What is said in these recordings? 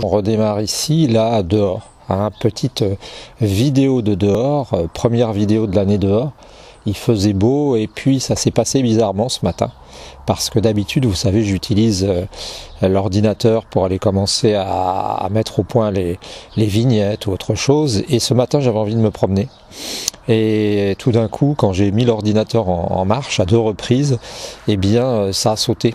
On redémarre ici, là, dehors. Petite vidéo de dehors, première vidéo de l'année dehors. Il faisait beau et puis ça s'est passé bizarrement ce matin. Parce que d'habitude, vous savez, j'utilise l'ordinateur pour aller commencer à mettre au point les vignettes ou autre chose. Et ce matin, j'avais envie de me promener. Et tout d'un coup, quand j'ai mis l'ordinateur en marche à 2 reprises, eh bien, ça a sauté.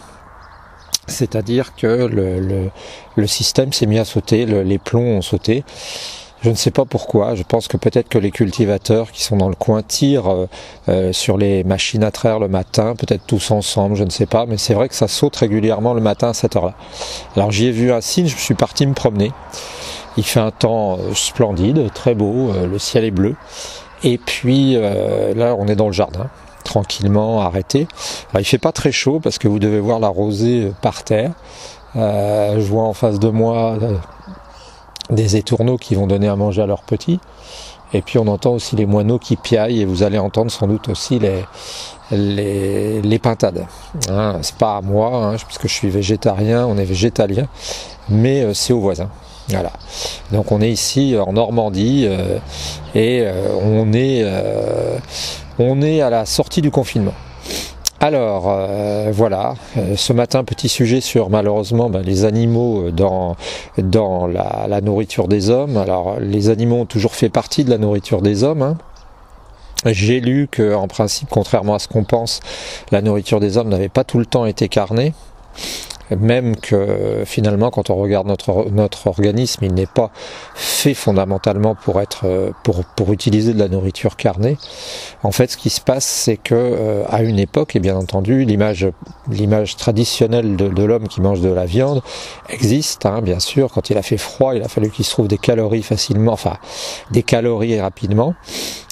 C'est-à-dire que le système s'est mis à sauter, les plombs ont sauté. Je ne sais pas pourquoi, je pense que peut-être que les cultivateurs qui sont dans le coin tirent sur les machines à traire le matin, peut-être tous ensemble, je ne sais pas, mais c'est vrai que ça saute régulièrement le matin à cette heure-là. Alors j'y ai vu un signe, je suis parti me promener. Il fait un temps splendide, très beau, le ciel est bleu. Et puis là on est dans le jardin, tranquillement arrêté. Alors il fait pas très chaud parce que vous devez voir la rosée par terre. Je vois en face de moi des étourneaux qui vont donner à manger à leurs petits. Et puis on entend aussi les moineaux qui piaillent et vous allez entendre sans doute aussi les pintades. C'est pas à moi, puisque je suis végétarien, on est végétalien, mais c'est aux voisins. Voilà. Donc on est ici en Normandie et on est à la sortie du confinement. Alors voilà, ce matin petit sujet sur malheureusement les animaux dans la nourriture des hommes. Alors les animaux ont toujours fait partie de la nourriture des hommes. J'ai lu que en principe, contrairement à ce qu'on pense, la nourriture des hommes n'avait pas tout le temps été carnée. Même que finalement quand on regarde notre organisme, il n'est pas fait fondamentalement pour utiliser de la nourriture carnée. En fait ce qui se passe c'est que à une époque, et bien entendu l'image traditionnelle de l'homme qui mange de la viande existe, bien sûr. Quand il a fait froid, il a fallu qu'il se trouve des calories facilement, enfin des calories rapidement.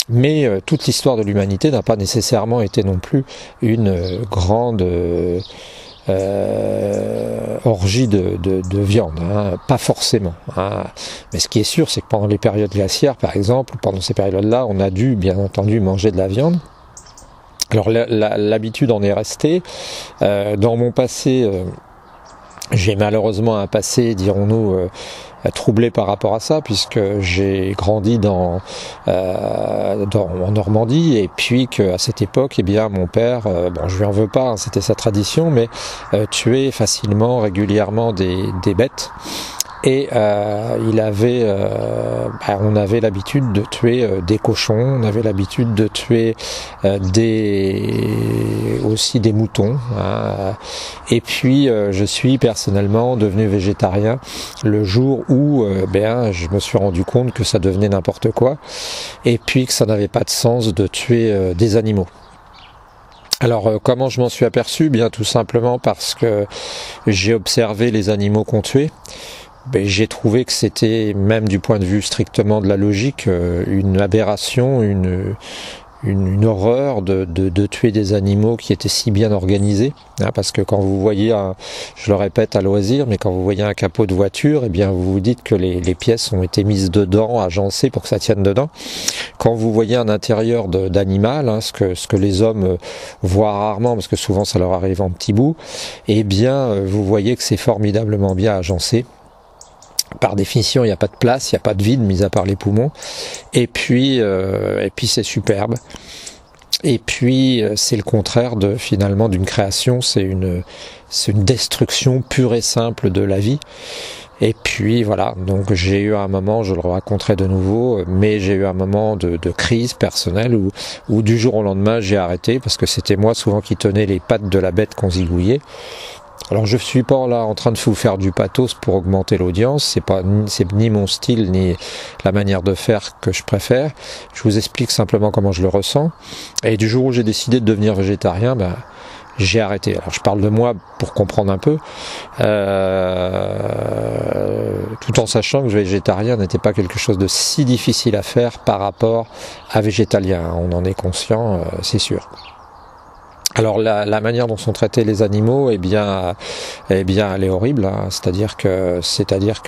Mais toute l'histoire de l'humanité n'a pas nécessairement été non plus une grande orgie de viande, pas forcément. Mais ce qui est sûr, c'est que pendant les périodes glaciaires, par exemple, pendant ces périodes-là, on a dû, bien entendu, manger de la viande. Alors l'habitude en est restée. Dans mon passé, j'ai malheureusement un passé, dirons-nous, troublé par rapport à ça, puisque j'ai grandi en Normandie, et puis qu'à cette époque, eh bien, mon père, je lui en veux pas, c'était sa tradition, mais tuait facilement, régulièrement des bêtes. Et on avait l'habitude de tuer des cochons, on avait l'habitude de tuer aussi des moutons. Et puis je suis personnellement devenu végétarien le jour où je me suis rendu compte que ça devenait n'importe quoi, et puis que ça n'avait pas de sens de tuer des animaux. Alors comment je m'en suis aperçu? Bien tout simplement parce que j'ai observé les animaux qu'on tuait. J'ai trouvé que c'était, même du point de vue strictement de la logique, une aberration, une horreur de tuer des animaux qui étaient si bien organisés. Parce que quand vous voyez, je le répète à loisir, mais quand vous voyez un capot de voiture, eh bien vous vous dites que les pièces ont été mises dedans, agencées pour que ça tienne dedans. Quand vous voyez un intérieur d'animal, ce que les hommes voient rarement, parce que souvent ça leur arrive en petits bouts, eh bien vous voyez que c'est formidablement bien agencé. Par définition, il n'y a pas de place, il n'y a pas de vide, mis à part les poumons. Et puis c'est superbe. Et puis, c'est le contraire finalement d'une création. C'est une destruction pure et simple de la vie. Et puis voilà. Donc j'ai eu un moment, je le raconterai de nouveau, mais j'ai eu un moment de crise personnelle où du jour au lendemain j'ai arrêté, parce que c'était moi souvent qui tenais les pattes de la bête qu'on zigouillait. Alors je suis pas là en train de vous faire du pathos pour augmenter l'audience, c'est ni mon style ni la manière de faire que je préfère. Je vous explique simplement comment je le ressens. Et du jour où j'ai décidé de devenir végétarien, j'ai arrêté. Alors je parle de moi pour comprendre un peu, tout en sachant que végétarien n'était pas quelque chose de si difficile à faire par rapport à végétalien. On en est conscient, c'est sûr. Alors la manière dont sont traités les animaux, elle est horrible. Hein. C'est-à-dire que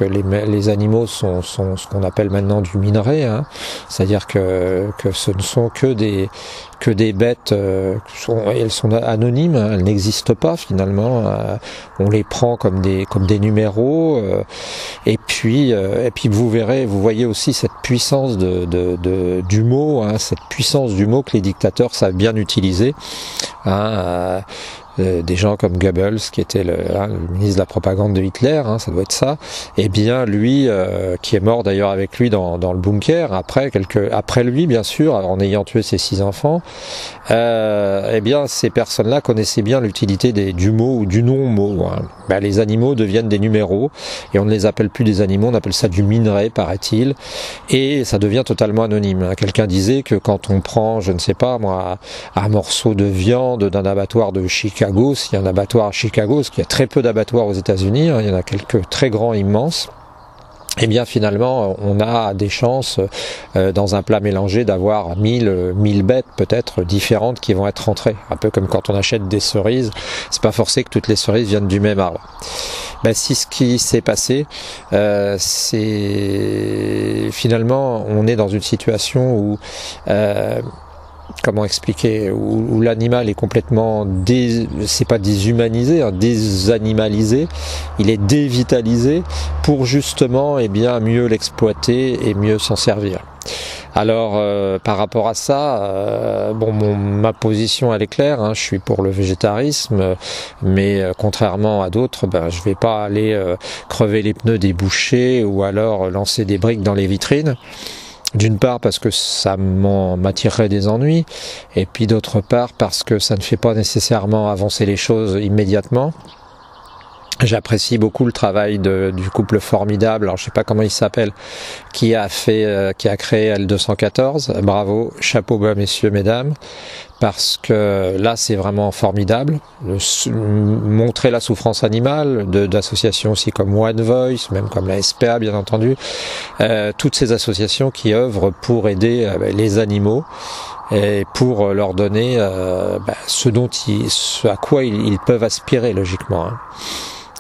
les animaux sont ce qu'on appelle maintenant du minerai. Hein. C'est-à-dire que ce ne sont que des bêtes. Elles sont anonymes. Hein. Elles n'existent pas finalement. On les prend comme des numéros. Et puis vous voyez aussi cette puissance du mot. Hein, cette puissance du mot que les dictateurs savent bien utiliser. Hein, des gens comme Goebbels, qui était le ministre de la propagande de Hitler, hein, ça doit être ça. Et bien lui, qui est mort d'ailleurs avec lui dans le bunker, après lui bien sûr, en ayant tué ses 6 enfants, eh bien ces personnes-là connaissaient bien l'utilité du mot ou du non-mot. Hein. Ben, les animaux deviennent des numéros et on ne les appelle plus des animaux, on appelle ça du minerai, paraît-il, et ça devient totalement anonyme. Hein. Quelqu'un disait que quand on prend, je ne sais pas moi, un morceau de viande d'un abattoir de Chicago, s'il y a un abattoir à Chicago, parce qu'il y a très peu d'abattoirs aux États-Unis, hein, il y en a quelques très grands, immenses, et bien finalement on a des chances dans un plat mélangé d'avoir 1000 bêtes peut-être différentes qui vont être rentrées. Un peu comme quand on achète des cerises, c'est pas forcé que toutes les cerises viennent du même arbre. Ben, si ce qui s'est passé, c'est finalement on est dans une situation où comment expliquer, où l'animal est complètement c'est pas déshumanisé, hein, désanimalisé, il est dévitalisé pour justement mieux l'exploiter et mieux s'en servir. Alors par rapport à ça, ma position elle est claire, hein, je suis pour le végétarisme, mais contrairement à d'autres, je vais pas aller crever les pneus des bouchers ou alors lancer des briques dans les vitrines. D'une part parce que ça m'attirerait des ennuis, et puis d'autre part parce que ça ne fait pas nécessairement avancer les choses immédiatement. J'apprécie beaucoup le travail du couple formidable, alors je sais pas comment il s'appelle, qui a créé L214. Bravo, chapeau bas messieurs, mesdames, parce que là c'est vraiment formidable. Montrer la souffrance animale d'associations aussi comme One Voice, même comme la SPA bien entendu, toutes ces associations qui œuvrent pour aider les animaux et pour leur donner ce à quoi ils peuvent aspirer logiquement. Hein.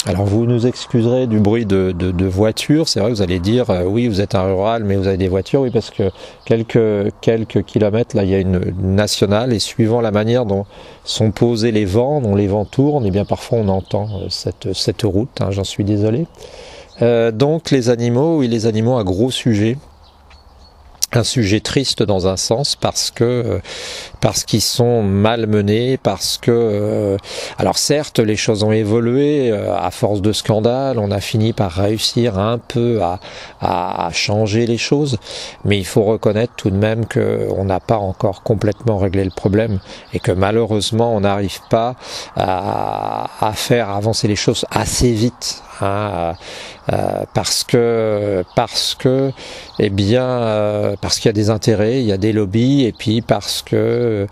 Alors vous nous excuserez du bruit de voitures, c'est vrai que vous allez dire oui vous êtes un rural mais vous avez des voitures, oui parce que quelques kilomètres là il y a une nationale et suivant la manière dont sont posés les vents, dont les vents tournent, et bien parfois on entend cette route, hein, j'en suis désolé. Donc les animaux à gros sujet. Un sujet triste dans un sens parce qu'ils sont malmenés, parce que alors certes les choses ont évolué à force de scandales, on a fini par réussir un peu à changer les choses, mais il faut reconnaître tout de même que on n'a pas encore complètement réglé le problème et que malheureusement on n'arrive pas à faire avancer les choses assez vite. Hein, parce qu'il y a des intérêts, il y a des lobbies, et puis parce que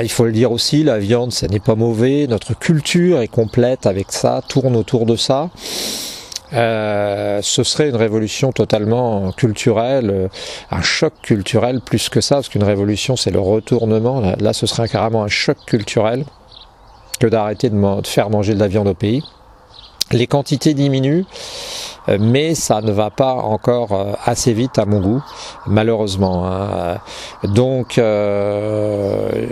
il faut le dire aussi, la viande ça n'est pas mauvais, notre culture est complète avec ça, tourne autour de ça. Ce serait une révolution totalement culturelle, un choc culturel plus que ça, parce qu'une révolution c'est le retournement, là ce serait carrément un choc culturel que d'arrêter de faire manger de la viande au pays. Les quantités diminuent, mais ça ne va pas encore assez vite à mon goût, malheureusement. Hein. Donc ce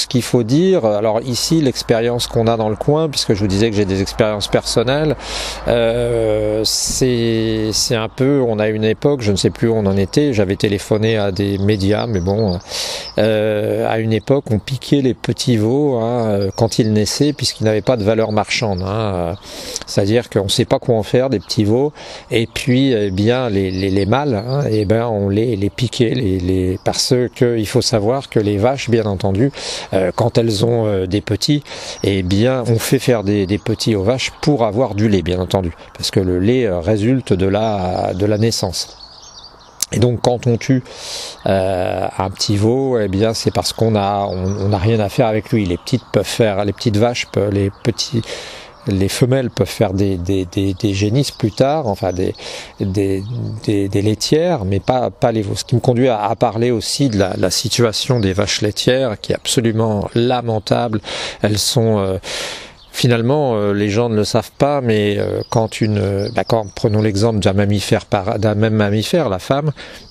qu'il faut dire, alors ici l'expérience qu'on a dans le coin, puisque je vous disais que j'ai des expériences personnelles, c'est un peu, on a une époque, je ne sais plus où on en était, j'avais téléphoné à des médias, mais bon, à une époque on piquait les petits veaux hein, quand ils naissaient, puisqu'ils n'avaient pas de valeur marchande. Hein. C'est-à-dire qu'on ne sait pas quoi en faire des petits veaux, et puis les mâles, hein, on les piquait, parce que il faut savoir que les vaches, bien entendu, quand elles ont des petits, on fait faire des petits aux vaches pour avoir du lait, bien entendu, parce que le lait résulte de la naissance. Et donc quand on tue un petit veau, c'est parce qu'on a rien à faire avec lui. Les petites vaches, les femelles peuvent faire des génisses plus tard, enfin des laitières, mais pas les veaux. Ce qui me conduit à parler aussi de la situation des vaches laitières, qui est absolument lamentable. Elles sont finalement, les gens ne le savent pas, mais quand prenons l'exemple d'un même mammifère, la femme,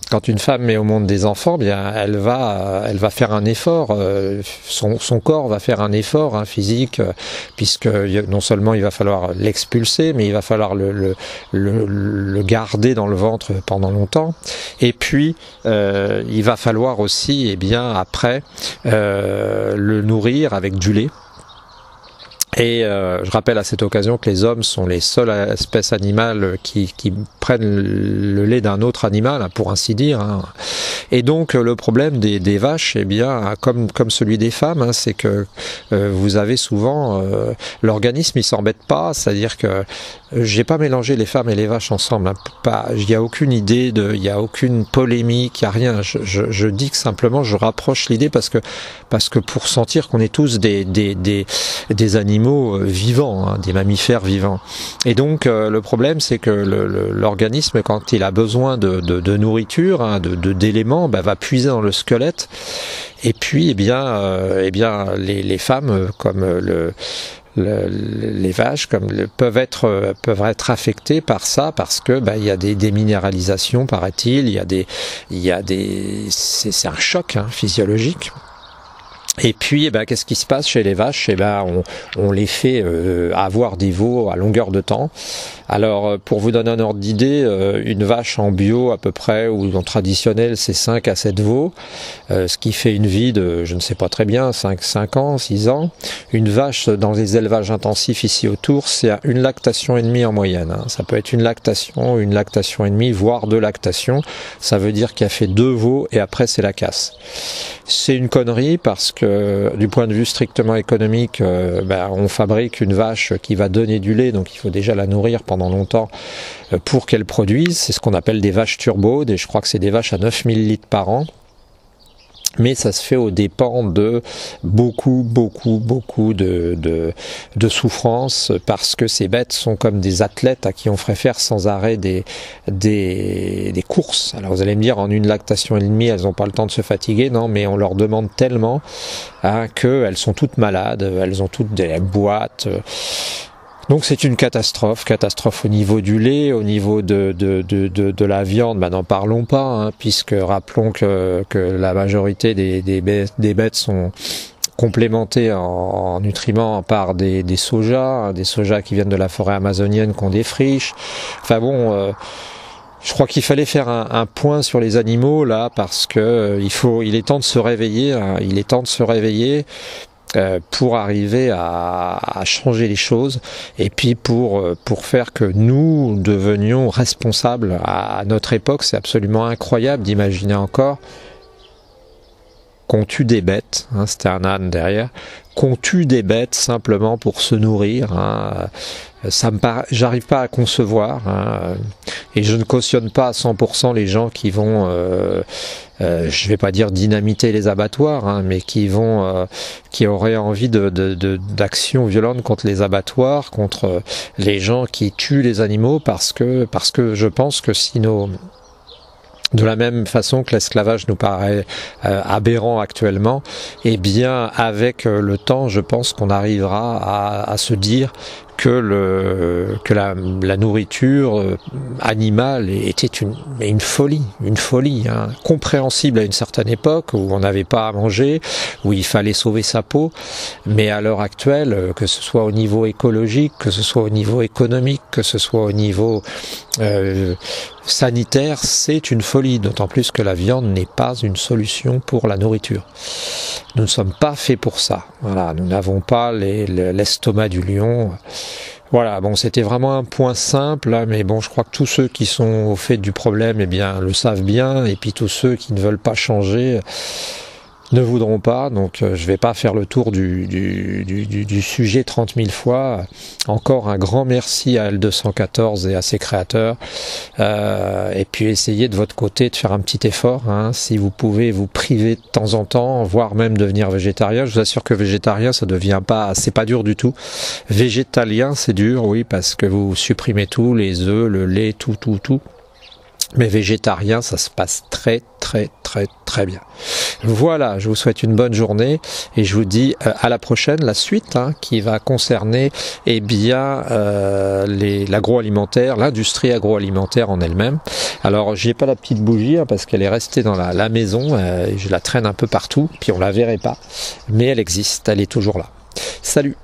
quand une femme met au monde des enfants, bien, elle va faire un effort. Son corps va faire un effort physique, puisque non seulement il va falloir l'expulser, mais il va falloir le garder dans le ventre pendant longtemps. Et puis, il va falloir aussi, après, le nourrir avec du lait. Et je rappelle à cette occasion que les hommes sont les seules espèces animales qui prennent le lait d'un autre animal, pour ainsi dire. Et donc le problème des vaches, comme celui des femmes, c'est que vous avez souvent l'organisme, il s'embête pas, c'est-à-dire que j'ai pas mélangé les femmes et les vaches ensemble. Il n'y a aucune idée, il n'y a aucune polémique, il n'y a rien. Je dis que simplement je rapproche l'idée parce que pour sentir qu'on est tous des animaux vivants, des mammifères vivants. Et donc le problème, c'est que l'organisme, quand il a besoin de nourriture, d'éléments, va puiser dans le squelette. Et puis les femmes, comme les vaches peuvent être affectées par ça, parce que il y a des déminéralisations, paraît-il, c'est un choc physiologique. Et puis, qu'est-ce qui se passe chez les vaches? On les fait avoir des veaux à longueur de temps. Alors, pour vous donner un ordre d'idée, une vache en bio à peu près, ou en traditionnel, c'est 5 à 7 veaux, ce qui fait une vie de, je ne sais pas très bien, 5 ans, 6 ans. Une vache dans les élevages intensifs ici autour, c'est à une lactation et demie en moyenne. Ça peut être une lactation et demie, voire 2 lactations. Ça veut dire qu'il a fait 2 veaux et après c'est la casse. C'est une connerie parce que du point de vue strictement économique, on fabrique une vache qui va donner du lait, donc il faut déjà la nourrir pendant longtemps pour qu'elle produise. C'est ce qu'on appelle des vaches turbo, je crois que c'est des vaches à 9000 litres par an. Mais ça se fait aux dépens de beaucoup de souffrance, parce que ces bêtes sont comme des athlètes à qui on ferait faire sans arrêt des courses. Alors vous allez me dire, en une lactation et demie, elles n'ont pas le temps de se fatiguer. Non, mais on leur demande tellement qu'elles sont toutes malades, elles ont toutes des boîtes. Donc c'est une catastrophe au niveau du lait, au niveau de la viande, n'en parlons pas, puisque rappelons que la majorité des bêtes sont complémentées en nutriments par des sojas, des sojas qui viennent de la forêt amazonienne, qui ont des friches. Enfin bon, je crois qu'il fallait faire un point sur les animaux là, parce que il est temps de se réveiller, pour arriver à changer les choses, et puis pour faire que nous devenions responsables. À notre époque, c'est absolument incroyable d'imaginer encore qu'on tue des bêtes, c'était un âne derrière, qu'on tue des bêtes simplement pour se nourrir. J'arrive pas à concevoir, et je ne cautionne pas à 100% les gens qui vont, je vais pas dire dynamiter les abattoirs, mais qui auraient envie d'actions violentes contre les abattoirs, contre les gens qui tuent les animaux, parce que je pense que si de la même façon que l'esclavage nous paraît aberrant actuellement, avec le temps, je pense qu'on arrivera à se dire que la nourriture animale était une folie, compréhensible à une certaine époque où on n'avait pas à manger, où il fallait sauver sa peau, mais à l'heure actuelle, que ce soit au niveau écologique, que ce soit au niveau économique, que ce soit au niveau sanitaire, c'est une folie, d'autant plus que la viande n'est pas une solution pour la nourriture. Nous ne sommes pas faits pour ça. Voilà, nous n'avons pas l'estomac du lion. Voilà, bon, c'était vraiment un point simple, mais bon, je crois que tous ceux qui sont au fait du problème, le savent bien, et puis tous ceux qui ne veulent pas changer, ne voudront pas, donc je vais pas faire le tour du sujet 30 000 fois. Encore un grand merci à L214 et à ses créateurs, et puis essayez de votre côté de faire un petit effort, hein, si vous pouvez vous priver de temps en temps, voire même devenir végétarien. Je vous assure que végétarien ça devient pas, c'est pas dur du tout. Végétalien c'est dur, oui, parce que vous supprimez tout, les œufs, le lait, tout. Mais végétarien, ça se passe très bien. Voilà, je vous souhaite une bonne journée et je vous dis à la prochaine, la suite, hein, qui va concerner l'agroalimentaire, l'industrie agroalimentaire en elle-même. Alors, j'ai pas la petite bougie, hein, parce qu'elle est restée dans la maison, je la traîne un peu partout, puis on la verrait pas, mais elle existe, elle est toujours là. Salut!